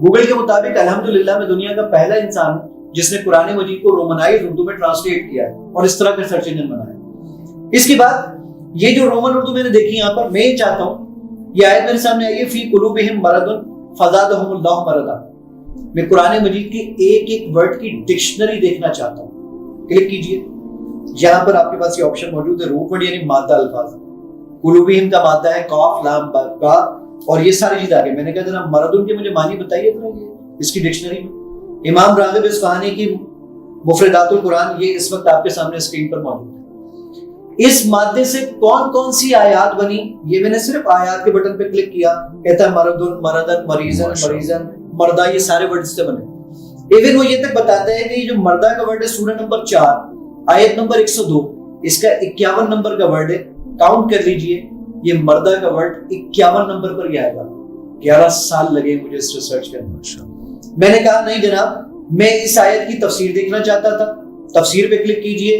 Google کے مطابق الحمدللہ میں دنیا کا پہلا انسان ہوں جس نے قرآن مجید کو رومنائز اردو میں ٹرانسلیٹ کیا ہے اور اس طرح کا سرچ انجن بنایا. اس کے بعد یہ جو رومن اردو میں نے دیکھی یہاں پر, میں یہ چاہتا ہوں یہ آیت میرے سامنے آئی ہے, فی قلوبہم مرض فزادہم اللہ مرضا. میں قرآن مجید کے ایک ایک ورڈ کی ڈکشنری دیکھنا چاہتا ہوں. کلک کیجئے, یہاں پر آپ کے پاس یہ آپشن موجود ہے, روٹ ورڈ یعنی مادہ الفاظ. قلوبہم کا مادہ ہے قاف لام با, اور یہ ساری چیز آگے. میں نے کہا جناب مردن کے مجھے معنی بتائیے ذرا یہ اس کی ڈکشنری میں. امام راغب اصفہانی کی مفردات القرآن یہ اس وقت آپ کے سامنے اسکرین پر موجود ہے. اس مادے سے کون کون سی آیات بنی, یہ میں نے صرف آیات کے بٹن پہ کلک کیا, کہتا ہے مردن, مردن, مریضن, مریضن, مردہ, یہ سارے ورڈ سے بنے. ایون وہ یہ تک بتاتا ہے کہ یہ جو مردہ کا ورڈ ہے سورہ نمبر 4 آیت نمبر 102, اس کا 51 نمبر کا ورڈ ہے. کاؤنٹ کر لیجئے, یہ مردہ کا ورڈ 51 نمبر پر ہی آئے گا. 11 سال لگے مجھے اس ریسرچ کرنے. میں نے کہا نہیں جناب, میں اس آیت کی تفسیر دیکھنا چاہتا تھا. تفسیر پہ کلک کیجئے,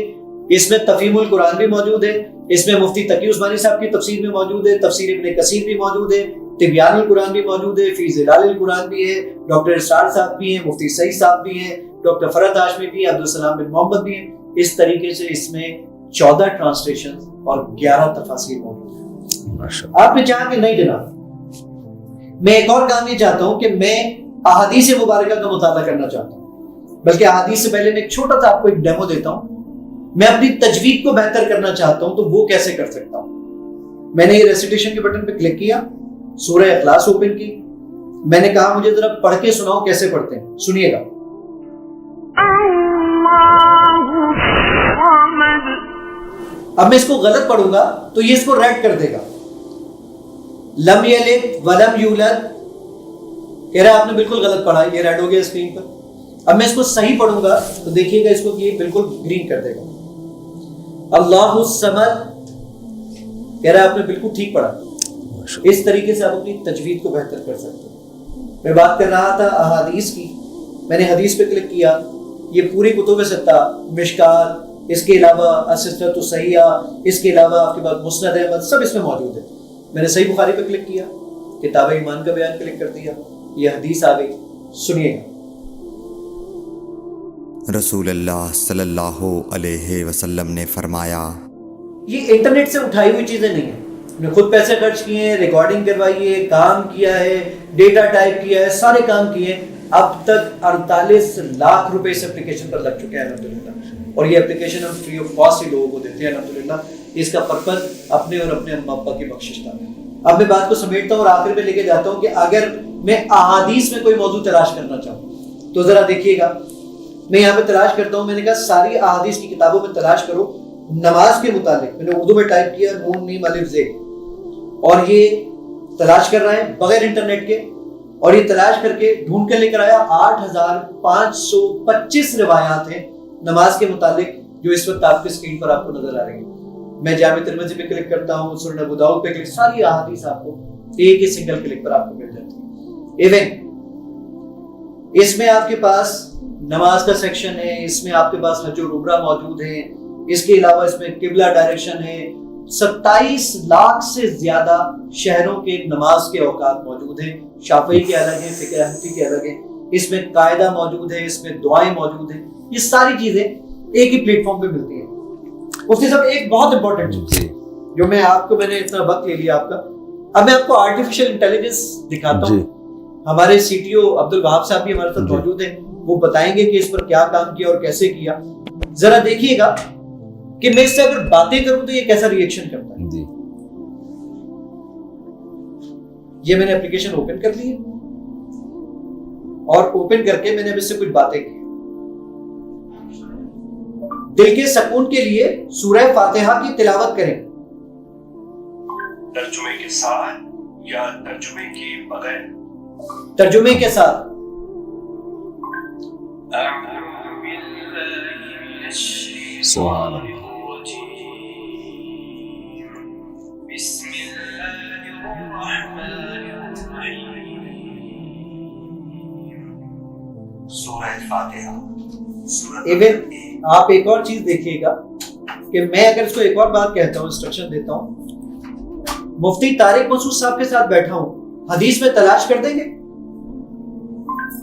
اس میں تفہیم القرآن بھی موجود ہے, اس میں مفتی تقی عثمانی صاحب کی تفسیر بھی موجود ہے, تفسیر ابن کثیر بھی موجود ہے, تبیان القرآن بھی موجود ہے, فی ظلال القرآن بھی ہے, ڈاکٹر اسرار صاحب بھی ہیں, مفتی سعید صاحب بھی ہیں, ڈاکٹر فرحت ہاشمی بھی ہیں, عبدالسلام بن محمد بھی ہیں. اس طریقے سے اس میں 14 ٹرانسلیشن اور 11 تفاسیر موجود ہیں. آپ نے چاہا کہ نہیں جناب, میں ایک اور کام یہ چاہتا ہوں کہ میں احادیث مبارکہ کا مطالعہ کرنا چاہتا ہوں, بلکہ احادیث سے پہلے میں ایک چھوٹا سا آپ کو ایک ڈیمو دیتا ہوں. میں اپنی تجوید کو بہتر کرنا چاہتا ہوں, تو وہ کیسے کر سکتا ہوں. میں نے یہ ریسیٹیشن کے بٹن پہ کلک کیا, سورہ اخلاص اوپن کی. میں نے کہا مجھے ذرا پڑھ کے سناؤ کیسے پڑھتے ہیں, سنیے گا. اب میں اس کو غلط پڑھوں گا تو یہ اس کو ریڈ کر دے گا. لم یلد ولم یولد, کہہ رہا آپ نے بالکل غلط پڑھا, یہ ریڈ ہو گیا اسکرین پر. اب میں اس کو صحیح پڑھوں گا تو دیکھیے گا اس کو کہ یہ بالکل گرین کر دے گا. اللہ الصمد, کہہ رہا آپ نے بالکل ٹھیک پڑھا. اس طریقے سے آپ اپنی تجوید کو بہتر کر سکتے ہیں. میں بات کر رہا تھا احادیث کی, میں نے حدیث پہ کلک کیا. یہ پوری کتب ستہ, مشکات, اس کے علاوہ السلسلۃ الصحیحہ, اس کے علاوہ آپ کے پاس مسند احمد, سب اس میں موجود ہے. میں نے صحیح بخاری پہ کلک کیا, کتاب ایمان کا بیان کلک کر دیا, یہ حدیث آ گئی. سنیے گا. رسول اللہ صلی اللہ علیہ وسلم نے فرمایا, یہ انٹرنیٹ سے اٹھائی ہوئی چیزیں نہیں ہیں, نے خود پیسے خرچ کیے ہیں, ریکارڈنگ کروائی ہے, کام کیا ہے, ڈیٹا ٹائپ کیا ہے, سارے کام کیے. اب تک 48 لاکھ روپے اس اپلیکیشن پر لگ چکے ہیں الحمدللہ, اور یہ اپلیکیشن ہم فری آف کاسٹ ہی لوگوں کو دیتے ہیں الحمدللہ. اس کا پرپز اپنے اور اپنے اماں ابا کی بخشش تھا. اب میں بات کو سمیٹتا ہوں اور آخر میں لے کے جاتا ہوں کہ اگر میں احادیث میں کوئی موضوع تلاش کرنا چاہوں تو ذرا دیکھیے گا. میں یہاں پہ تلاش کرتا ہوں, میں نے کہا ساری احادیث کی کتابوں میں تلاش کرو نماز کے متعلق. میں نے اردو میں ٹائپ کیا نون میم الف ز, اور یہ تلاش کر رہا ہے بغیر انٹرنیٹ کے, اور یہ تلاش کر کے ڈھونڈ کر لے کر آیا 8525 روایات ہیں نماز کے متعلق جو اس وقت آپ کے اسکرین پر آپ کو نظر آ رہی ہیں. میں جامع ترمذی پہ کلک کرتا ہوں, سنن ابو داؤد پہ کلک, ساری احادیث آپ کو ایک ہی سنگل کلک پر آپ کو مل جاتی ہے. ایون اس میں آپ کے پاس نماز کا سیکشن ہے, اس میں آپ کے پاس حج اور عمرہ موجود ہیں, اس کے علاوہ اس میں قبلہ ڈائریکشن ہے. 27 لاکھ سے زیادہ شہروں کے نماز کے اوقات موجود ہیں. شافعی کے الگ ہیں, فقہ حنفی کے الگ ہیں. اس میں قاعدہ موجود ہے, اس میں دعائیں موجود ہیں. یہ ساری چیزیں ایک ہی پلیٹ فارم پہ ملتی ہیں. اس کے ساتھ ایک بہت امپورٹنٹ چیز جو میں نے اتنا وقت لے لیا آپ کا, اب میں آپ کو آرٹیفیشل انٹیلیجنس دکھاتا ہوں. ہمارے سی ٹی او عبد الوہاب صاحب بھی ہمارے ساتھ موجود ہیں, وہ بتائیں گے کہ اس پر کیا کام کیا اور کیسے کیا. ذرا دیکھیے گا کہ میں اس سے اگر باتیں کروں تو یہ کیسا ریئیکشن کرتا ہے. یہ میں نے اپلیکیشن اوپن کر لی ہے, اور اوپن کر کے میں نے اب اس سے کچھ باتیں کی. دل کے سکون کے لیے سورہ فاتحہ کی تلاوت کریں. ترجمے کے ساتھ یا ترجمے کے بغیر؟ ترجمے کے ساتھ. سبحان اللہ. بسم اللہ الرحمن الرحیم. سورہ فاتحہ. ایون آپ ایک اور چیز دیکھیے گا کہ میں اگر اس کو ایک اور بات کہتا ہوں, انسٹرکشن دیتا ہوں, مفتی طارق مسعود صاحب کے ساتھ بیٹھا ہوں, حدیث میں تلاش کر دیں گے.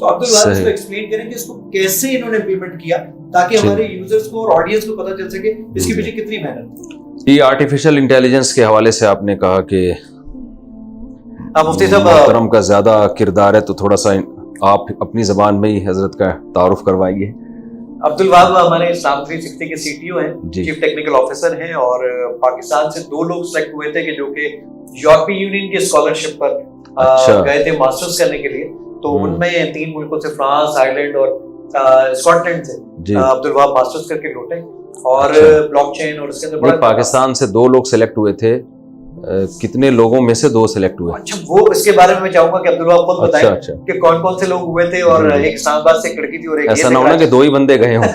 تو عبد الوہاب اس کو ایکسپلین کریں کہ اس کو کیسے انہوں نے امپلیمنٹ کیا تاکہ ہمارے یوزرز کو اور آڈینس کو پتہ چل سکے اس کے پیچھے کتنی محنت. یہ آرٹیفیشیل انٹیلیجنس کے حوالے سے آپ نے کہا کہ مفتی صاحب محترم کا زیادہ کردار ہے، تو تھوڑا سا آپ اپنی زبان میں ہی حضرت کا تعارف کروائیے. عبد الوہاب ہمارے اسلام 360 کے سی ٹی او ہیں، جی. چیف ٹیکنیکل آفیسر ہیں، اور پاکستان سے 2 لوگ سلیکٹ ہوئے تھے کہ جو کہ یورپی یونین کی اسکالرشپ پر گئے تھے ماسٹرز کرنے کے لیے. تو ان میں 3 ملکوں سے فرانس، آئرلینڈ اور اسکاٹ سے عبد الوہاب ماسٹرز کر کے لوٹے. اور بلاک چین اور اس کے اندر بڑا پاکستان سے 2 لوگ سلیکٹ ہوئے تھے، کتنے لوگوں میں سے 2 سلیکٹ ہوئے؟ اچھا، وہ اس کے بارے میں چاہوں گا کہ عبد الوہاب خود بتائیں کہ کون کون سے لوگ ہوئے تھے. اور ایک اسلام آباد سے ایک لڑکی تھی اور ایک ایسا نہ ہونا کہ 2 ہی بندے گئے ہوں.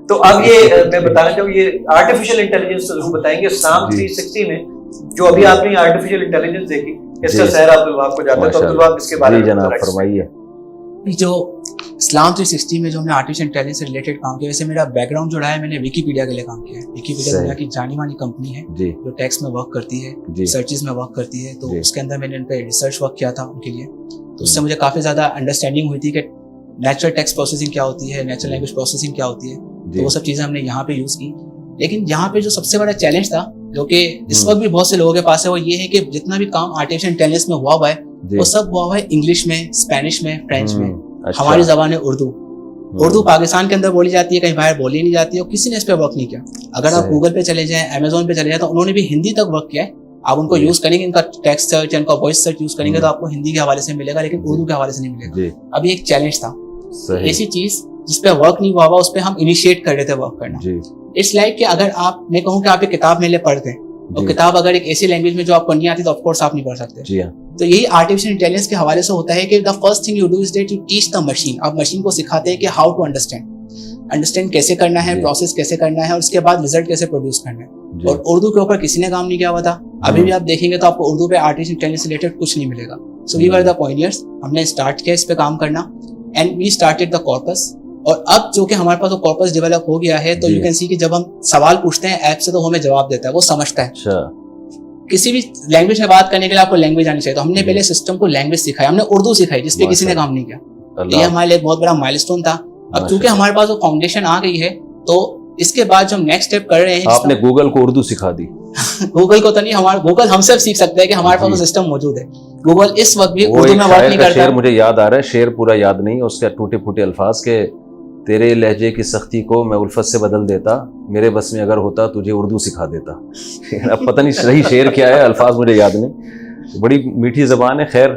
تو اب یہ میں بتانا چاہوں، یہ آرٹیفیشیل انٹیلیجنس تو ضرور بتائیں گے. اسلام 360 میں جو ابھی آپ نے آرٹیفیشیل انٹیلیجنس دیکھی، اس کا سیر عبد الوہاب کو جاتا ہے. تو عبد الوہاب اس کے بارے میں جناب فرمائیے. جو اسلام 360 میں جو ہم نے آرٹیفیشیل انٹیلیجنس سے ریلیٹڈ کام کیا، ویسے میرا بیک گراؤنڈ جو رہا ہے، میں نے ویکیپیڈیا کے لیے کام کیا ہے. ویکیپیڈیا دنیا کی جانی مانی کمپنی ہے جو ٹیکسٹ میں ورک کرتی ہے، سرچز میں ورک کرتی ہے. تو اس کے اندر میں نے ان پہ ریسرچ ورک کیا تھا ان کے لیے. تو اس سے مجھے کافی زیادہ انڈرسٹینڈنگ ہوئی تھی کہ نیچرل ٹیکسٹ پروسیسنگ کیا ہوتی ہے، نیچرل لینگویج پروسیسنگ کیا ہوتی ہے. تو وہ سب چیزیں ہم نے یہاں پہ یوز کی. لیکن یہاں پہ جو سب سے بڑا چیلنج تھا، جو کہ اس وقت بھی بہت سے لوگوں کے پاس ہے، وہ یہ ہے کہ جتنا بھی کام آرٹیفیشیل انٹیلیجنس میں ہوا ہے وہ سب ہوا ہے انگلش میں، اسپینش میں، فرینچ میں. ہماری زبان ہے اردو پاکستان کے اندر بولی جاتی ہے، کہیں باہر بولی نہیں جاتی ہے، اور کسی نے اس پہ ورک نہیں کیا. اگر آپ گوگل پہ چلے جائیں، امیزون پہ چلے جائیں، تو انہوں نے بھی ہندی تک ورک کیا ہے. آپ ان کو یوز کریں گے، ان کا ٹیکسٹ سرچ، ان کا وائس سرچ یوز کریں گے تو آپ کو ہندی کے حوالے سے ملے گا، لیکن اردو کے حوالے سے نہیں ملے گا. ابھی ایک چیلنج تھا، ایسی چیز جس پہ ورک نہیں ہوا اس پہ ہم انیشیٹ کر رہے تھے ورک کرنا. اٹس لائک کہ اگر آپ، میں کہوں کہ آپ ایک کتاب میرے پڑھتے ہیں، اور کتاب اگر ایک ایسی لینگویج میں جو آپ کو نہیں آتی تو آف کورس آپ نہیں پڑھ سکتے. تو یہی آرٹیفیشیل انٹیلیجنس کے حوالے سے ہوتا ہے کہ the first thing you do is that you teach the machine. آپ مشین کو سکھاتے ہیں کہ ہاؤ ٹو انڈرسٹینڈ کیسے کرنا ہے، پروسیس کیسے کرنا ہے، اور اس کے بعد ریزلٹ کیسے پروڈیوس کرنا ہے. اور اردو کے اوپر کسی نے کام نہیں کیا ہوا تھا. ابھی بھی آپ دیکھیں گے تو آپ کو اردو پہ آرٹیفیشیل انٹیلیجنس سے ریلیٹڈ کچھ نہیں ملے گا. سو وی ور دا پائنیئرز. ہم نے اسٹارٹ کیا اس پہ کام کرنا، and we started the corpus. اور اب جو کہ ہمارے پاس وہ کارپس ڈیولپ ہو گیا ہے، تو یو کین سی کہ جب ہم سوال پوچھتے ہیں ایپ سے تو ہمیں جواب دیتا ہے، وہ سمجھتا ہے. کسی بھی لینگویج میں بات کرنے کے لیے آپ کو لینگویج آنی چاہیے. تو ہم نے پہلے سسٹم کو لینگویج سکھائی، ہم نے اردو سکھائی جس پہ کسی نے کام نہیں کیا. یہ ہمارے لیے بہت بڑا مائل اسٹون تھا. اب چونکہ ہمارے پاس وہ فاؤنڈیشن آ گئی ہے، تو اس کے بعد جو ہم نیکسٹ اسٹیپ کر رہے ہیں، آپ نے گوگل کو اردو سکھا دی. گوگل کو تو نہیں، ہمارا گوگل ہم سے سیکھ سکتا ہے کہ ہمارے پاس وہ سسٹم موجود ہے. گوگل اس وقت بھی اردو میں ورک نہیں کرتا. شعر مجھے یاد آ رہا ہے، شعر پورا یاد نہیں، اس کے ٹوٹے پھوٹے الفاظ کے، تیرے لہجے کی سختی کو میں الفت سے بدل دیتا، میرے بس میں اگر ہوتا تجھے اردو سکھا دیتا. اب پتہ نہیں صحیح شعر کیا ہے، الفاظ مجھے یاد نہیں. بڑی میٹھی زبان ہے. خیر،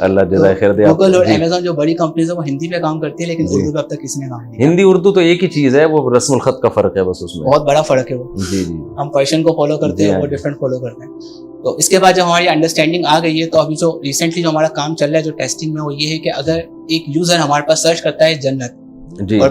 اللہ جزائے خیر دے. گوگل اور امیزون جو بڑی کمپنیز ہیں وہ ہندی پہ کام کرتی ہے، لیکن اردو پہ اب تک کسی نے کام نہیں کیا. ہندی اردو تو ایک ہی چیز ہے، وہ رسم الخط کا فرق ہے بس، اس میں بہت بڑا فرق ہے. وہ ہم پرشین کو فالو کرتے ہیں، وہ ڈفرینٹ فالو کرتے ہیں. تو اس کے بعد جب ہماری انڈرسٹینڈنگ آ گئی ہے، تو ابھی جو ریسنٹلی جو ہمارا کام چل رہا ہے جو ٹیسٹنگ میں، وہ یہ ہے کہ اگر ایک یوزر ہمارے پاس سرچ کرتا ہے جنت اور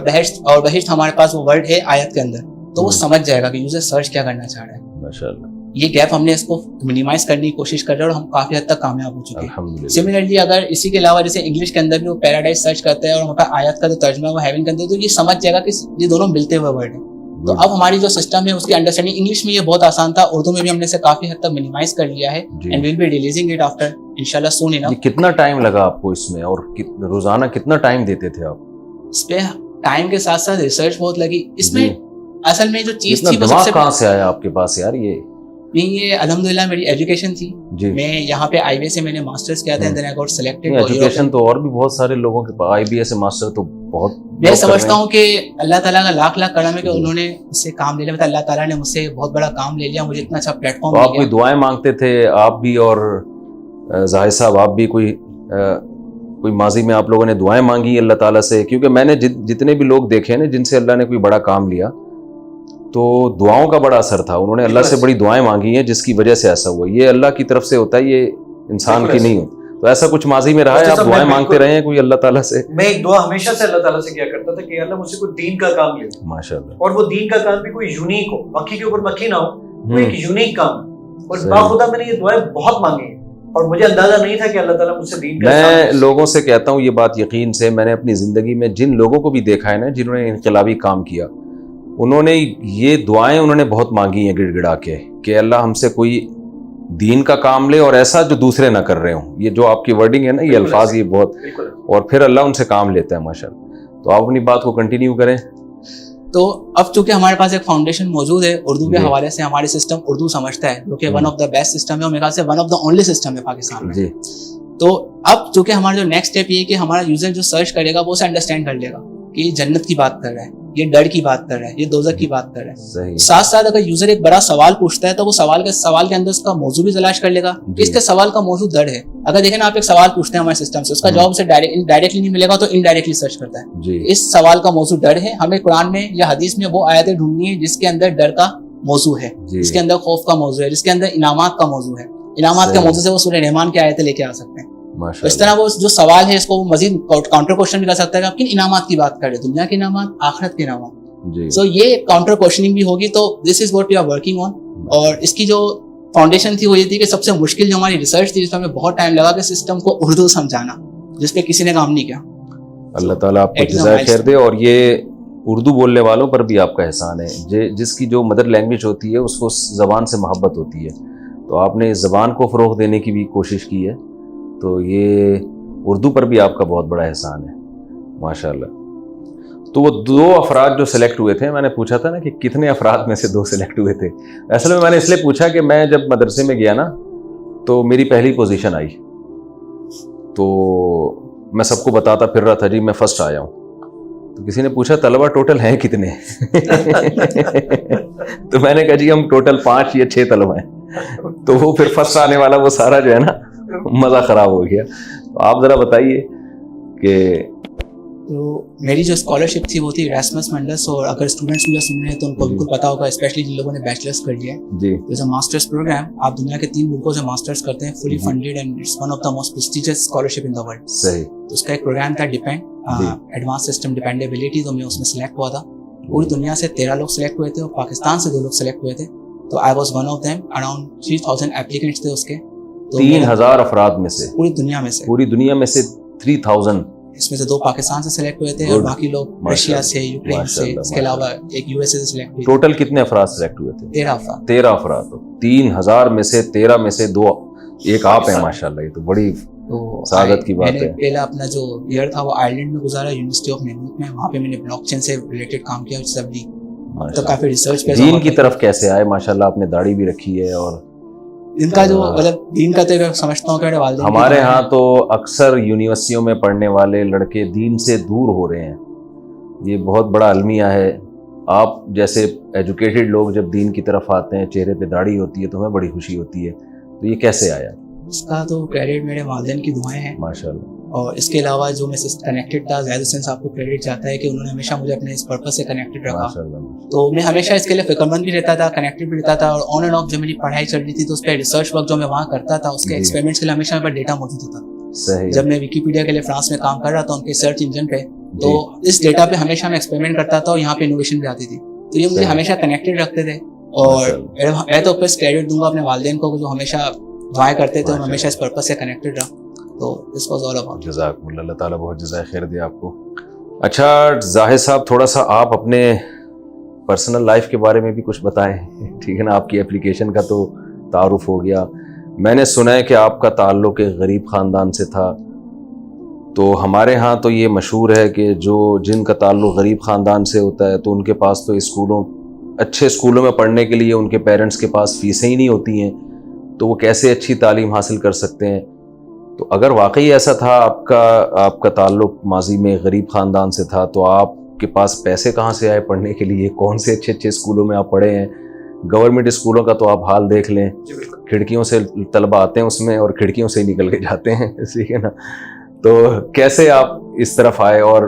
بہشت ہمارے پاس وہ ورڈ ہے آیت کے اندر، تو وہ سمجھ جائے گا کہ یوزر سرچ کیا کرنا چاہ رہا ہے. ماشاءاللہ. یہ گیپ ہم نے اس کو منیمائز کرنے کی کوشش کر رہے ہیں، اور ہم کافی حد تک کامیاب ہو چکے ہیں. سملرلی اگر اسی کے علاوہ جیسے انگلش کے اندر بھی وہ پیراڈائز سرچ کرتا ہے اور وہاں پہ آیت کا جو ترجمہ ہے وہ ہیون کرتے ہیں، تو یہ سمجھ جائے گا کہ یہ دونوں ملتے ہوئے ورڈ ہیں. تو اب ہماری جو سسٹم ہے اس کی انڈرسٹینڈنگ انگلش میں یہ بہت آسان تھا، اردو میں بھی ہم نے اسے کافی حد تک منیمائز کر لیا ہے، and we'll be releasing it after انشاءاللہ سون انف. کتنا ٹائم لگا آپ کو اس میں، اور روزانہ کتنا ٹائم دیتے تھے آپ اس پہ؟ ٹائم کے ساتھ ساتھ ریسرچ بہت لگی اس میں. اصل میں جو چیز تھی، دماغ کہاں سے آیا آپ کے پاس یار؟ یہ الحمدللہ میری ایجوکیشن تھی. میں یہاں پہ آئی بی ایس سے میں نے ماسٹرز کیا تھا، دین آئی گاٹ سلیکٹڈ. ایجوکیشن تو اور بھی بہت سارے لوگوں کے پاس، آئی بی ایس سے ماسٹر تو بہت. میں سمجھتا ہوں کہ اللہ تعالیٰ کا لاکھ لاکھ کرم ہے کہ انہوں نے مجھ سے کام لے لیا. اللہ تعالیٰ نے مجھ سے بہت بڑا کام لے لیا، مجھے اتنا اچھا پلیٹ فارم. آپ کوئی دعائیں مانگتے تھے آپ بھی، اور زاہد صاحب آپ بھی، کوئی ماضی میں آپ لوگوں نے دعائیں مانگی اللہ تعالیٰ سے؟ کیونکہ میں نے جتنے بھی لوگ دیکھے نا جن سے اللہ نے کوئی بڑا کام لیا، تو دعاؤں کا بڑا اثر تھا. انہوں نے اللہ سے بڑی دعائیں مانگی ہیں جس کی وجہ سے ایسا ہوا. یہ اللہ کی طرف سے ہوتا ہے، یہ انسان کی نہیں ہوتا. تو ایسا کچھ ماضی میں رہا ہے؟ آپ دعائیں مانگتے رہے ہیں کوئی اللہ تعالیٰ سے؟ میں ایک دعا ہمیشہ سے اللہ تعالیٰ سے کیا کرتا تھا کہ اللہ مجھ سے کوئی دین کا کام لے. ماشاءاللہ. اور وہ دین کا کام بھی کوئی یونیک ہو، مکھی کے اوپر مکھی نہ ہو، کوئی ایک یونیک کام. اور باخدا میں نے یہ دعائیں بہت مانگی ہیں، اور مجھے اندازہ نہیں تھا کہ اللہ تعالیٰ مجھ سے دین کا. میں لوگوں سے کہتا ہوں یہ بات یقین سے، میں نے اپنی زندگی میں جن لوگوں کو بھی دیکھا ہے نا جنہوں نے انقلابی کام کیا، انہوں نے یہ دعائیں انہوں نے بہت مانگی ہیں گڑ گڑا کے کہ اللہ ہم سے کوئی دین کا کام لے اور ایسا جو دوسرے نہ کر رہے ہوں. یہ جو آپ کی ورڈنگ ہے نا, یہ الفاظ, یہ بہت, اور پھر اللہ ان سے کام لیتا ہے ماشاءاللہ. تو آپ اپنی بات کو کنٹینیو کریں. تو اب چونکہ ہمارے پاس ایک فاؤنڈیشن موجود ہے اردو کے حوالے سے, ہمارے سسٹم اردو سمجھتا ہے, جو کہ one of the best system ہے, اور میرے خیال سے one of the only system ہے پاکستان میں. تو اب چونکہ ہمارا جو نیکسٹ اسٹیپ یہ ہے کہ ہمارا یوزر جو سرچ کرے گا وہ اسے انڈرسٹینڈ کر لے گا کہ یہ جنت کی بات کر رہا ہے, یہ ڈر کی بات کر رہا ہے, یہ دوزخ کی بات کر رہا ہے. ساتھ ساتھ اگر یوزر ایک بڑا سوال پوچھتا ہے تو وہ سوال کے اندر اس کا موضوع بھی تلاش کر لے گا کہ اس کے سوال کا موضوع ڈر ہے. اگر دیکھیں نا, آپ ایک سوال پوچھتے ہیں ہمارے سسٹم سے, اس کا جواب اسے ڈائریکٹلی نہیں ملے گا تو انڈائریکٹلی سرچ کرتا ہے. اس سوال کا موضوع ڈر ہے, ہمیں قرآن میں یا حدیث میں وہ آیتیں ڈھونڈنی ہے جس کے اندر ڈر کا موضوع ہے, جس کے اندر خوف کا موضوع ہے, جس کے اندر انعامات کا موضوع ہے. انعامات کے موضوع سے وہ سورہ رحمان کی آیتیں لے کے آ سکتے ہیں. اس طرح وہ جو سوال ہے اس کو مزید کاؤنٹر کوشچن بھی کر سکتا ہے کہ آپ کن انعامات کی بات کر رہے ہیں, دنیا کے انعامات, آخرت کے انعامات. سو یہ کاؤنٹر کوشچننگ بھی ہوگی. تو this is what we are working on. اور اس کی جو فاؤنڈیشن تھی وہ یہ تھی کہ سب سے مشکل جو ہماری ریسرچ تھی, جس میں ہمیں بہت ٹائم لگا کہ سسٹم کو اردو سمجھانا, جس پہ کسی نے کام نہیں کیا. اللہ تعالیٰ آپ کو جزائے خیر دے. اور یہ اردو بولنے والوں پر بھی آپ کا احسان ہے, جس کی جو مدر لینگویج ہوتی ہے اس کو زبان سے محبت ہوتی ہے, تو آپ نے اس زبان کو فروغ دینے کی بھی کوشش کی ہے. تو یہ اردو پر بھی آپ کا بہت بڑا احسان ہے ماشاءاللہ. تو وہ 2 افراد جو سلیکٹ ہوئے تھے, میں نے پوچھا تھا نا کہ کتنے افراد میں سے 2 سلیکٹ ہوئے تھے. اصل میں نے اس لیے پوچھا کہ میں جب مدرسے میں گیا نا تو میری پہلی پوزیشن آئی, تو میں سب کو بتاتا پھر رہا تھا جی میں فرسٹ آیا ہوں. تو کسی نے پوچھا طلبہ ٹوٹل ہیں کتنے؟ تو میں نے کہا جی ہم ٹوٹل 5 یا 6 طلبہ ہیں. تو وہ پھر فرسٹ آنے والا وہ سارا جو ہے نا مزہ خراب ہو گیا. تو آپ ذرا بتائیے کہ تو میری جو اسکالرشپ تھی وہ تھی ایراسمس منڈس. اور اگر اسٹوڈنٹس مجھے سن رہے ہیں تو ان کو بالکل پتا ہوگا, اسپیشلی جن لوگوں نے بیچلرس کر لیا ہے. جی اٹس اے ماسٹرس پروگرام. آپ دنیا کے 3 ملکوں سے ماسٹرس کرتے ہیں, fully funded, and it's one of the most prestigious scholarship in the world. صحیح. تو اس کا ایک پروگرام تھا ڈیپینڈ, ایڈوانس سسٹم ڈیپینڈیبلٹی. تو میں اس میں سلیکٹ ہوا تھا. پوری دنیا سے 13 لوگ سلیکٹ ہوئے تھے اور پاکستان سے 2 لوگ سلیکٹ ہوئے تھے. تو I was one of them. Around 3000 ایپلیکنٹس تھے اس کے. 3000 افراد میں سے, پوری دنیا میں سے 3000. اس میں سے 2 پاکستان سے سلیکٹ ہوئے تھے اور باقی لوگ رشیا سے, یوکرین سے, اس کے علاوہ ایک یو ایس اے سے سلیکٹ ہوئے. ٹوٹل کتنے افراد سلیکٹ ہوئے تھے؟ 13 افراد. 3000 میں سے 13 میں سے 2 ایک آپ ہیں ماشاءاللہ. یہ تو بڑی سعادت کی بات ہے. پہلا اپنا جو ایئر تھا وہ آئرلینڈ میں گزارا, یونیورسٹی آف نیموت میں. وہاں پہ میں نے بلاک چین سے ریلیٹڈ کام کیا. تو کافی ریسرچ پہ. دین کی طرف کیسے آئے ماشاءاللہ؟ آپ نے داڑھی بھی رکھی ہے. اور ان کا جو مطلب دین کا تو سمجھتا ہوں کہ میرے والدین, ہمارے ہاں تو اکثر یونیورسٹیوں میں پڑھنے والے لڑکے دین سے دور ہو رہے ہیں. یہ بہت بڑا المیہ ہے. آپ جیسے ایجوکیٹڈ لوگ جب دین کی طرف آتے ہیں, چہرے پہ داڑھی ہوتی ہے, تو ہمیں بڑی خوشی ہوتی ہے. تو یہ کیسے آیا؟ اس کا تو کریڈٹ میرے والدین کی دعائیں ہیں ماشاءاللہ. اور اس کے علاوہ جو میں کنیکٹڈ تھا, زید حسین صاحب کو کریڈٹ جاتا ہے کہ انہوں نے ہمیشہ مجھے اپنے اس پرپس سے کنیکٹڈ رکھا. تو میں ہمیشہ اس کے لیے فکر مند بھی رہتا تھا, کنیکٹڈ بھی رہتا تھا. اور آن اینڈ آف جو میری پڑھائی چل رہی تھی تو اس پہ ریسرچ ورک جو میں وہاں کرتا تھا, اس کے ایکسپیریمنٹس کے لیے ہمیشہ میرے پاس ڈیٹا موجود ہوتا. جب میں ویکیپیڈیا کے لیے فرانس میں کام کر رہا تھا ان کے سرچ انجن پہ, تو اس ڈیٹا پہ ہمیشہ میں ایکسپیریمنٹ کرتا تھا اور یہاں پہ انوویشن بھی آتی تھی. تو یہ مجھے ہمیشہ کنیکٹڈ رکھتے تھے. اور میں تو پھر کریڈٹ دوں گا اپنے والدین کو جو ہمیشہ دعائیں کرتے تھے اور ہمیشہ اس پرپس سے کنیکٹڈ رہا. تو اس واز آل اباؤٹ. جزاک اللہ تعالیٰ بہت جزائے خیر دے آپ کو. اچھا زاہد صاحب, تھوڑا سا آپ اپنے پرسنل لائف کے بارے میں بھی کچھ بتائیں. ٹھیک ہے نا, آپ کی اپلیکیشن کا تو تعارف ہو گیا. میں نے سنا ہے کہ آپ کا تعلق ایک غریب خاندان سے تھا. تو ہمارے ہاں تو یہ مشہور ہے کہ جن کا تعلق غریب خاندان سے ہوتا ہے تو ان کے پاس تو اچھے اسکولوں میں پڑھنے کے لیے ان کے پیرنٹس کے پاس فیسیں ہی نہیں ہوتی ہیں, تو وہ کیسے اچھی تعلیم حاصل کر سکتے ہیں. تو اگر واقعی ایسا تھا, آپ کا تعلق ماضی میں غریب خاندان سے تھا, تو آپ کے پاس پیسے کہاں سے آئے پڑھنے کے لیے؟ کون سے اچھے اسکولوں میں آپ پڑھے ہیں؟ گورنمنٹ اسکولوں کا تو آپ حال دیکھ لیں, کھڑکیوں سے طلبہ آتے ہیں اس میں اور کھڑکیوں سے نکل کے جاتے ہیں. ٹھیک ہے نا. تو کیسے آپ اس طرف آئے, اور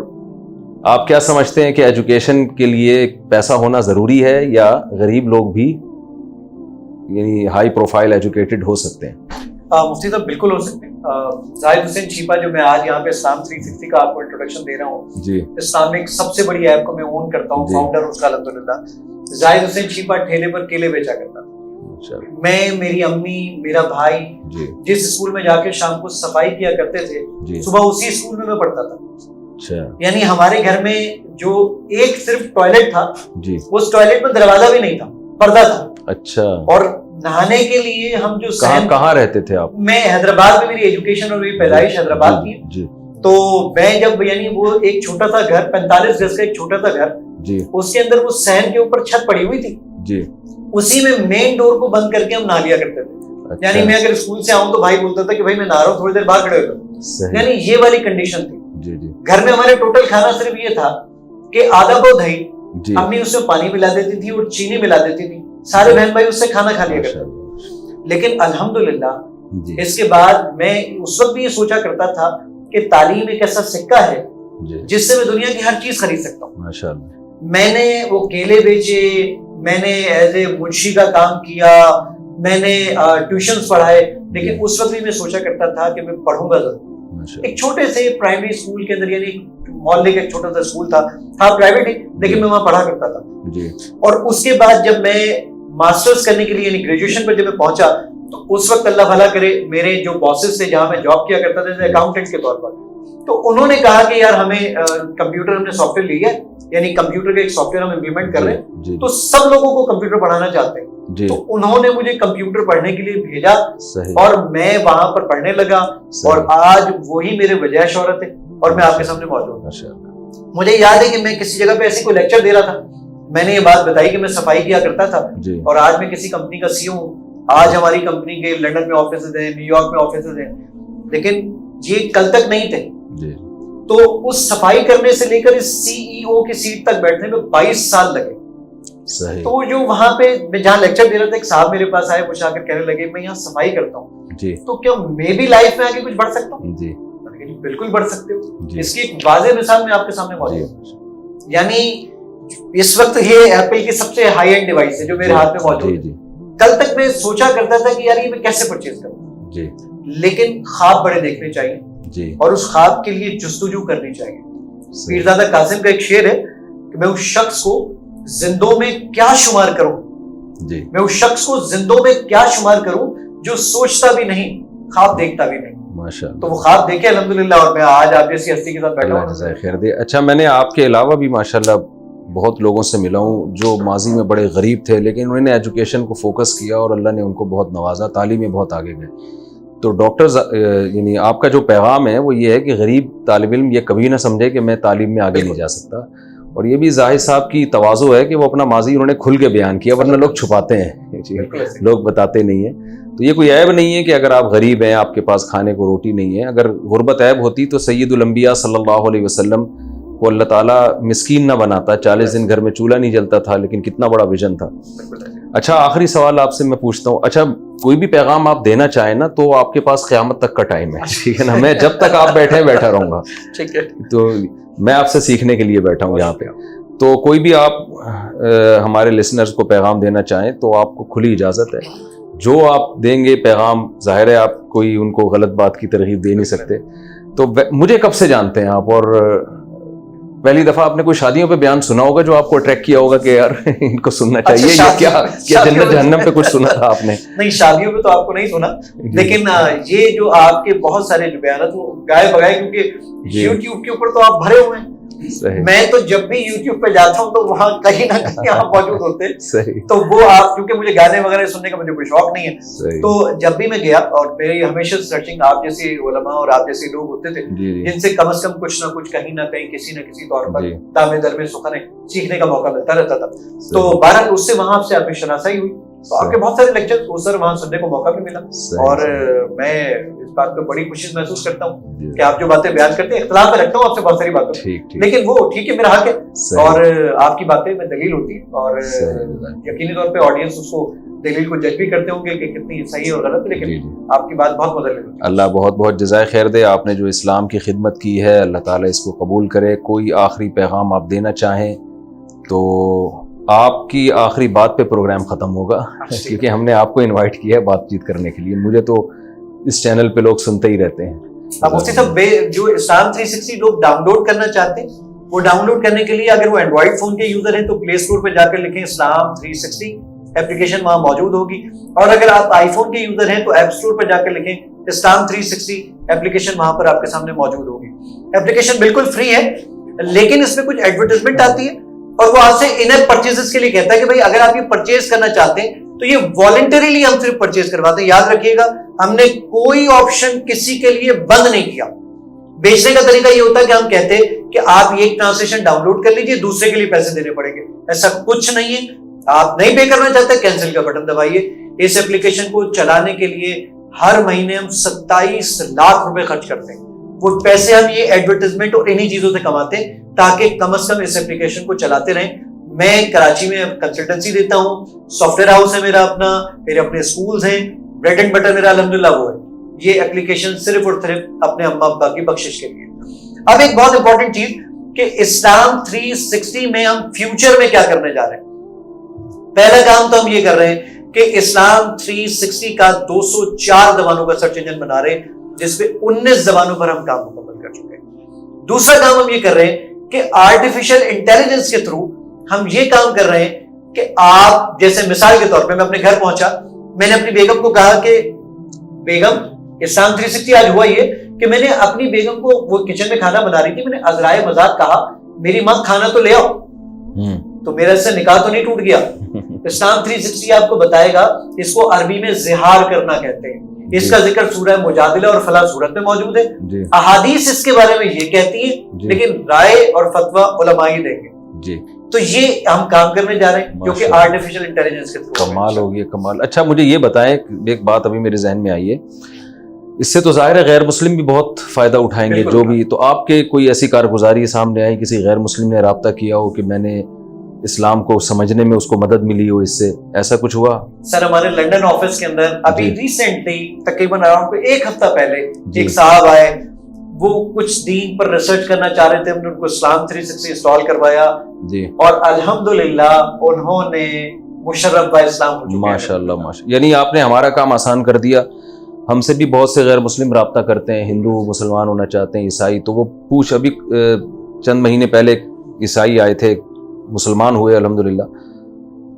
آپ کیا سمجھتے ہیں کہ ایجوکیشن کے لیے پیسہ ہونا ضروری ہے, یا غریب لوگ بھی یعنی ہائی پروفائل ایجوکیٹڈ ہو سکتے ہیں؟ مفتی صاحب بالکل ہو سکتے ہیں. زاہد حسین چیپا جو میں آج یہاں پہ اسلام 360 کا آپ کو انٹروڈکشن دے رہا ہوں, جی اسلام میں ایک سب سے بڑی ایپ کو میں اون کرتا ہوں, فاؤنڈر اس کا الحمدللہ. زاہد حسین چیپا ٹھیلے پر کیلے بیچا کرتا تھا. میں, میری امی, میرا بھائی جس اسکول میں جا کے شام کو صفائی کیا کرتے تھے, صبح اسی اسکول میں پڑھتا تھا. یعنی ہمارے گھر میں جو ایک صرف ٹوائلٹ تھا, اس ٹوائلٹ میں دروازہ بھی نہیں تھا, پردہ تھا. اچھا. اور نہانے کے لیے ہم جو کہاں رہتے تھے آپ؟ میں حیدرآباد میں، میری ایجوکیشن اور میری پیدائش حیدرآباد کی ہے. تو میں جب یعنی وہ ایک چھوٹا سا گھر 45 گز کا ایک چھوٹا سا گھر جی، اس کے اندر وہ صحن کے اوپر چھت پڑی ہوئی تھی جی، اسی میں مین ڈور کو بند کر کے ہم نہا لیا کرتے تھے. یعنی میں اگر اسکول سے آؤں تو بھائی بولتا تھا کہ بھائی میں نہا رہا ہوں، تھوڑی دیر باہر کھڑے ہو جاؤ. یعنی یہ والی کنڈیشن تھی جی جی. گھر میں ہمارے ٹوٹل کھانا صرف یہ تھا کہ آدھا پاؤ دہی امی اس میں پانی ملا دیتی تھی اور چینی ملا دیتی تھی، سارے بہن بھائی اس سے کھانا کھا لیا کرتے تھے. لیکن الحمدللہ اس کے بعد میں اس وقت بھی یہ سوچا کرتا تھا کہ تعلیم ایک ایسا سکہ ہے جس سے میں دنیا کی ہر چیز خرید سکتا ہوں. ماشاءاللہ. میں نے وہ کیلے بیچے، میں نے ایز اے منشی کا کام کیا، میں نے ٹیوشنز پڑھائے، لیکن اس وقت بھی میں سوچا کرتا تھا کہ میں پڑھوں گا ضرور. ایک چھوٹے سے پرائمری اسکول کے اندر، یعنی محلے کا ایک چھوٹا سا اسکول تھا پرائیویٹ ہی، لیکن میں وہاں پڑھا کرتا تھا جی. اور اس کے بعد جب میں ماسٹرز کرنے کے لیے یعنی گریجویشن پر جب میں پہنچا تو اس وقت اللہ بھلا کرے میرے جو باسز تھے جہاں میں جاب کیا کرتا تھا اکاؤنٹنٹ کے طور پر، تو انہوں نے کہا کہ یار ہمیں کمپیوٹر، ہم نے سافٹ ویئر لیا ہے، یعنی کمپیوٹر کا ایک سافٹ ویئر ہم امپلیمنٹ کر رہے ہیں تو سب لوگوں کو کمپیوٹر پڑھانا چاہتے ہیں. تو انہوں نے مجھے کمپیوٹر پڑھنے کے لیے بھیجا اور میں وہاں پر پڑھنے لگا اور آج وہی میرے وجہ شہرت ہے اور میں آپ کے سامنے موجود ہوں. مجھے یاد ہے کہ میں کسی جگہ پہ ایسی کوئی لیکچر دے رہا تھا، میں نے یہ بات بتائی کہ میں صفائی کیا کرتا تھا اور آج میں کسی کمپنی کا سی ہوں. آج ہماری کمپنی کے لنڈن میں آفیسز ہیں، نیو یارک میں آفیسز ہیں، لیکن یہ کل تک نہیں تھے. تو اس صفائی کرنے سے لے کر اس سی ای او کی سیٹ تک بیٹھنے میں 22 سال لگے. تو جو وہاں پہ میں جہاں لیکچر دے رہا تھا، ایک صاحب میرے پاس آئے، پوچھا کر کہنے لگے میں یہاں صفائی کرتا ہوں تو کیا میں بھی لائف میں آگے کچھ بڑھ سکتا ہوں؟ بالکل بڑھ سکتے ہو. اس کی ایک واضح مثال میں آپ کے سامنے موجود ہوں. یعنی اس وقت یہ ایپل کی سب سے ہائی اینڈ ڈیوائس ہے جو میرے ہاتھ میں موجود ہے. کل تک میں سوچا کرتا تھا کہ یار یہ میں کیسے پرچیز کروں، لیکن خواب بڑے دیکھنے چاہیے اور اس خواب کے لیے جستجو کرنی چاہیے. پیرزادہ قاسم کا ایک شعر ہے کہ میں اس شخص کو زندوں میں کیا شمار کروں، میں اس شخص کو زندوں میں کیا شمار کروں جو سوچتا بھی نہیں، خواب دیکھتا بھی نہیں. تو وہ خواب دیکھے الحمدللہ، اور میں آج آپ جیسی ہستی کے ساتھ بیٹھا ہوں. خیر دے. اچھا، میں نے آپ کے علاوہ بھی ماشاءاللہ بہت لوگوں سے ملا ہوں جو ماضی میں بڑے غریب تھے، لیکن انہوں نے ایجوکیشن کو فوکس کیا اور اللہ نے ان کو بہت نوازا، تعلیم میں بہت آگے گئے. تو ڈاکٹرز یعنی آپ کا جو پیغام ہے وہ یہ ہے کہ غریب طالب علم یہ کبھی نہ سمجھے کہ میں تعلیم میں آگے نہیں جا سکتا. اور یہ بھی زاہد صاحب کی تواضع ہے کہ وہ اپنا ماضی انہوں نے کھل کے بیان کیا، ورنہ لوگ چھپاتے ہیں، لوگ بتاتے نہیں ہیں. تو یہ کوئی عیب نہیں ہے کہ اگر آپ غریب ہیں، آپ کے پاس کھانے کو روٹی نہیں ہے. اگر غربت عیب ہوتی تو سید الانبیاء صلی اللہ علیہ وسلم کو اللہ تعالیٰ مسکین نہ بناتا. 40 دن گھر میں چولہا نہیں جلتا تھا، لیکن کتنا بڑا ویژن تھا. اچھا، آخری سوال آپ سے میں پوچھتا ہوں. اچھا، کوئی بھی پیغام آپ دینا چاہیں نا تو آپ کے پاس قیامت تک کا ٹائم ہے، ٹھیک ہے نا؟ میں جب تک آپ بیٹھے بیٹھا رہوں گا. ٹھیک ہے. تو میں آپ سے سیکھنے کے لیے بیٹھا ہوں یہاں پہ. تو کوئی بھی آپ ہمارے لسنرز کو پیغام دینا چاہیں تو آپ کو کھلی اجازت ہے. جو آپ دیں گے پیغام، ظاہر ہے آپ کوئی ان کو غلط بات کی ترغیب دے نہیں سکتے. تو مجھے کب سے جانتے ہیں آپ؟ اور پہلی دفعہ آپ نے کوئی شادیوں پہ بیان سنا ہوگا جو آپ کو اٹریکٹ کیا ہوگا کہ یار ان کو سننا چاہیے. کیا جنت جہنم پہ کچھ سنا تھا آپ نے؟ نہیں، شادیوں پہ تو آپ کو نہیں سنا، لیکن یہ جو آپ کے بہت سارے جو بیانات وہ گائے بگائے، کیونکہ یوٹیوب کے اوپر تو آپ بھرے ہوئے ہیں. میں تو جب بھی یوٹیوب پہ جاتا ہوں تو وہاں کہیں نہ کہیں آپ موجود ہوتے. تو وہ آپ، کیونکہ مجھے گانے وغیرہ سننے کا مجھے کوئی شوق نہیں ہے، تو جب بھی میں گیا اور میری ہمیشہ سرچنگ آپ جیسے علماء اور آپ جیسے لوگ ہوتے تھے جن سے کم از کم کچھ نہ کچھ کہیں نہ کہیں کسی نہ کسی طور پر دامے در میں سخن سیکھنے کا موقع ملتا رہتا تھا. تو بہرحال اس سے وہاں سے آپ کی شناسائی ہوئی، تو آپ کے بہت سارے لیکچر اس وہاں سننے کو موقع بھی ملا. اور میں اس بات پہ بڑی خوشی محسوس کرتا ہوں کہ آپ جو باتیں بیان کرتے ہیں، اختلاف میں رکھتا ہوں آپ سے بہت ساری باتوں، لیکن وہ ٹھیک ہے، میرا حق ہے اور آپ کی باتیں میں دلیل ہوتی ہے اور یقینی طور پہ آڈینس اس کو دلیل کو جج بھی کرتے ہوں گے کہ کتنی صحیح اور غلط ہے، لیکن آپ کی بات بہت مدلل ہے. اللہ بہت بہت جزائے خیر دے. آپ نے جو اسلام کی خدمت کی ہے اللہ تعالیٰ اس کو قبول کرے. کوئی آخری پیغام آپ دینا چاہیں تو آپ کی آخری بات پہ پروگرام ختم ہوگا، کیونکہ ہم نے آپ کو انوائٹ کیا ہے بات چیت کرنے کے لیے. مجھے تو اس چینل پہ لوگ سنتے ہی رہتے ہیں. اب اسی سب جو اسلام 360 لوگ ڈاؤن لوڈ کرنا چاہتے ہیں، وہ ڈاؤن لوڈ کرنے کے لیے اگر وہ اینڈرائڈ فون کے یوزر ہیں تو پلے اسٹور پہ جا کر لکھیں اسلام 360، اپلیکیشن وہاں موجود ہوگی. اور اگر آپ آئی فون کے یوزر ہیں تو ایپ اسٹور پہ جا کر لکھیں اسلام 360، اپلیکیشن وہاں پر آپ کے سامنے موجود ہوگی. اپلیکیشن بالکل فری ہے، لیکن اس میں کچھ ایڈورٹائزمنٹ آتی ہے اور وہ آپ سے ان ایپ پرچیزز کے لیے کہتا ہے کہ بھائی اگر آپ یہ پرچیز کرنا چاہتے ہیں تو یہ والنٹریلی ہم صرف پرچیز کرواتے ہیں. یاد رکھیے گا ہم نے کوئی آپشن کسی کے لیے بند نہیں کیا. بیچنے کا طریقہ یہ ہوتا ہے کہ ہم کہتے کہ آپ یہ ایک ٹرانزیکشن ڈاؤن لوڈ کر لیجیے, دوسرے کے لیے پیسے دینے پڑیں گے. ایسا کچھ نہیں ہے. آپ نہیں پے کرنا چاہتے کینسل کا بٹن دبائیے. اس ایپلیکیشن کو چلانے کے لیے ہر مہینے ہم 27 لاکھ روپے خرچ کرتے ہیں. وہ پیسے ہم یہ ایڈورٹائزمنٹ اور انہی چیزوں سے کماتے ہیں تاکہ کم از کم اس ایپلیکیشن کو چلاتے رہیں. میں کراچی میں کنسلٹنسی دیتا ہوں, سافٹ ویئر ہاؤس ہے میرا اپنا, میرے اپنے اسکولز ہیں, بریڈ اینڈ بٹر میرا الحمدللہ وہ ہے. یہ ایپلیکیشن صرف اور صرف اپنے اما ابا کی بخشش کے لیے. اب ایک بہت امپورٹنٹ چیز کہ اسلام 360 میں ہم فیوچر میں کیا کرنے جا رہے ہیں. پہلا کام تو ہم یہ کر رہے ہیں کہ اسلام 360 کا 204 زبانوں کا سرچ انجن بنا رہے ہیں جس پہ 19 زبانوں پر ہم کام مکمل کر چکے ہیں. دوسرا کام ہم یہ کر رہے ہیں کہ آرٹیفیشل انٹیلیجنس کے تھرو ہم یہ کام کر رہے ہیں کہ آپ جیسے مثال کے طور پہ میں اپنے گھر پہنچا, میں نے اپنی بیگم کو کہا کہ بیگم اسلام 360 آج ہوا یہ کہ میں نے اپنی بیگم کو, وہ کچن میں کھانا بنا رہی تھی, میں نے عذرائے مذاق کہا میری ماں کھانا تو لے آؤ, تو میرا اس سے نکاح تو نہیں ٹوٹ گیا. اسلام 360 آپ کو بتائے گا, اس کو عربی میں زہار کرنا کہتے ہیں. اس کا ذکر سورہ مجادلہ اور فلاں سورت میں موجود ہے. احادیث اس کے بارے میں یہ کہتی ہیں لیکن رائے اور فتویٰ علماء ہی دیں گے. تو یہ ہم کام کرنے جا رہے ہیں کیونکہ آرٹیفیشل انٹیلیجنس کے تھرو. کمال ہو گیا, کمال. اچھا مجھے یہ بتائیں, ایک بات ابھی میرے ذہن میں آئی ہے, اس سے تو ظاہر ہے غیر مسلم بھی بہت فائدہ اٹھائیں گے جو بھی, تو آپ کے کوئی ایسی کارگزاری سامنے آئی, کسی غیر مسلم نے رابطہ کیا ہو کہ میں نے اسلام کو سمجھنے میں اس کو مدد ملی ہو اس سے, ایسا کچھ ہوا؟ سر ہمارے لنڈن آفس کے اندر ابھی ریسنٹلی تقریباً اراؤنڈ ایک ہفتہ پہلے ایک صاحب آئے, وہ کچھ دین پر ریسرچ کرنا چاہ رہے تھے, ہم نے ان کو اسلام 360 انسٹال کروایا اور الحمدللہ انہوں نے مشرف با اسلام ہو چکے ہیں. ماشاءاللہ ماشاءاللہ. یعنی آپ نے ہمارا کام آسان کر دیا. ہم سے بھی بہت سے غیر مسلم رابطہ کرتے ہیں, ہندو مسلمان ہونا چاہتے ہیں, عیسائی, تو وہ پوچھ ابھی چند مہینے پہلے عیسائی آئے تھے, مسلمان ہوئے الحمدللہ,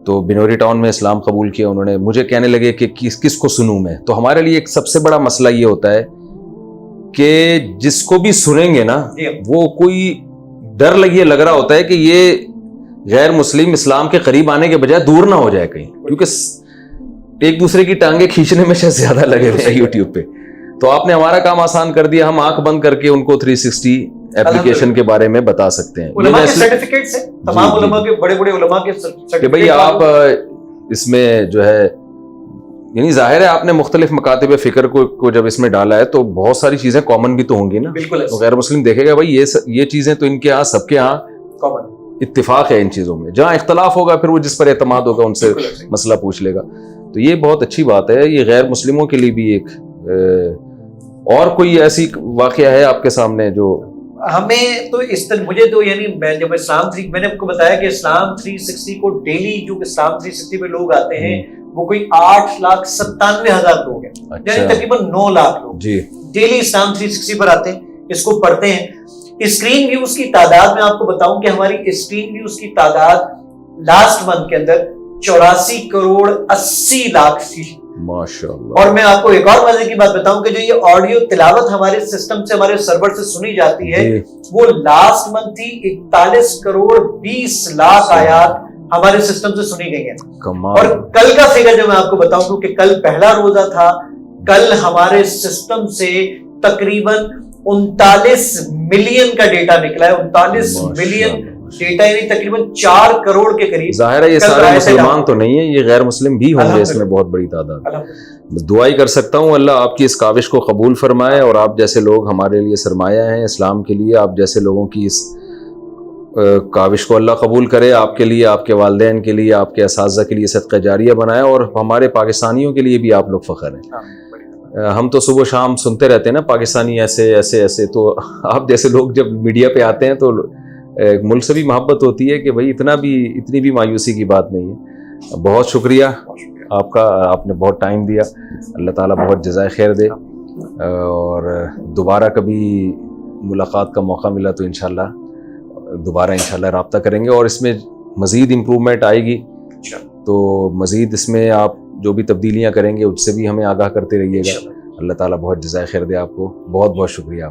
تو بنوری ٹاؤن میں اسلام قبول کیا انہوں نے. مجھے کہنے لگے کہ کس کو سنوں میں. تو ہمارے لیے ایک سب سے بڑا مسئلہ یہ ہوتا ہے کہ جس کو بھی سنیں گے نا وہ کوئی ڈر لگ رہا ہوتا ہے کہ یہ غیر مسلم اسلام کے قریب آنے کے بجائے دور نہ ہو جائے کہیں, کیونکہ ایک دوسرے کی ٹانگیں کھینچنے میں شاید زیادہ لگے رہے ہیں یوٹیوب پہ. تو آپ نے ہمارا کام آسان کر دیا, ہم آنکھ بند کر کے ان کو 360 ایپلیکیشن کے بارے میں بتا سکتے ہیں. علماء کے سرٹیفکیٹس ہیں, تمام علماء کے, بڑے بڑے علماء کے سرٹیفکیٹ کہ بھئی آپ اس میں جو ہے, یعنی ظاہر ہے آپ نے مختلف مکاتب فکر کو جب اس میں ڈالا ہے تو بہت ساری چیزیں کامن بھی تو ہوں گی نا. بالکل. غیر مسلم دیکھے گا بھائی یہ چیزیں تو ان کے ہاں سب کے ہاں کامن اتفاق ہے ان چیزوں میں. جہاں اختلاف ہوگا پھر وہ جس پر اعتماد ہوگا ان سے مسئلہ پوچھ لے گا. تو یہ بہت اچھی بات ہے. یہ غیر مسلموں کے لیے بھی ایک اور کوئی ایسی واقعہ ہے آپ کے سامنے جو ہمیں تو مجھے تو یعنی میں جب میں نے آپ کو بتایا کہ اسلام 360 کو ڈیلی جو اسلام 360 پہ لوگ آتے ہیں وہ کوئی 8,97,000 لوگ ہیں, یعنی تقریباً 9 لاکھ لوگ ڈیلی اسلام 360 پر آتے ہیں, اس کو پڑھتے ہیں. اسکرین ویوز کی تعداد میں آپ کو بتاؤں کہ ہماری اسکرین ویوز کی تعداد لاسٹ منتھ کے اندر 84 کروڑ 80 لاکھ تھی. ماشاءاللہ. اور میں آپ کو ایک اور مزے کی بات بتاؤں کہ جو یہ آڈیو تلاوت ہمارے سسٹم سے, ہمارے سرور سے سنی جاتی ہے, وہ لاسٹ منتھ تھی 41 کروڑ 20 لاکھ آیات ہمارے سسٹم سے سنی گئی ہیں. اور کل کا فگر جو میں آپ کو بتاؤں کیونکہ کل پہلا روزہ تھا, کل ہمارے سسٹم سے تقریباً 39 ملین کا ڈیٹا نکلا ہے. 39 ملین ڈیٹا, یعنی تقریباً 4 کروڑ کے قریب. ظاہر ہے یہ سارے مسلمان تو نہیں ہیں, یہ غیر مسلم بھی ہوں گے اس میں بہت بڑی تعداد. دعائی کر سکتا ہوں اللہ آپ کی اس کاوش کو قبول فرمائے, اور آپ جیسے لوگ ہمارے لیے سرمایہ ہیں اسلام کے لیے, آپ جیسے لوگوں کی اس کاوش کو اللہ قبول کرے, آپ کے لیے, آپ کے والدین کے لیے, آپ کے اساتذہ کے لیے صدقہ جاریہ بنائے, اور ہمارے پاکستانیوں کے لیے بھی آپ لوگ فخر ہیں. ہم تو صبح شام سنتے رہتے ہیں نا پاکستانی ایسے ایسے ایسے, تو آپ جیسے لوگ جب میڈیا پہ آتے ہیں تو ملک سے بھی محبت ہوتی ہے کہ بھائی اتنی بھی مایوسی کی بات نہیں ہے. بہت شکریہ آپ کا, آپ نے بہت ٹائم دیا, اللہ تعالیٰ بہت جزائے خیر دے, اور دوبارہ کبھی ملاقات کا موقع ملا تو انشاءاللہ دوبارہ انشاءاللہ رابطہ کریں گے, اور اس میں مزید امپرومنٹ آئے گی تو مزید اس میں آپ جو بھی تبدیلیاں کریں گے اس سے بھی ہمیں آگاہ کرتے رہیے گا. اللہ تعالیٰ بہت جزائے خیر دے آپ کو. بہت بہت شکریہ.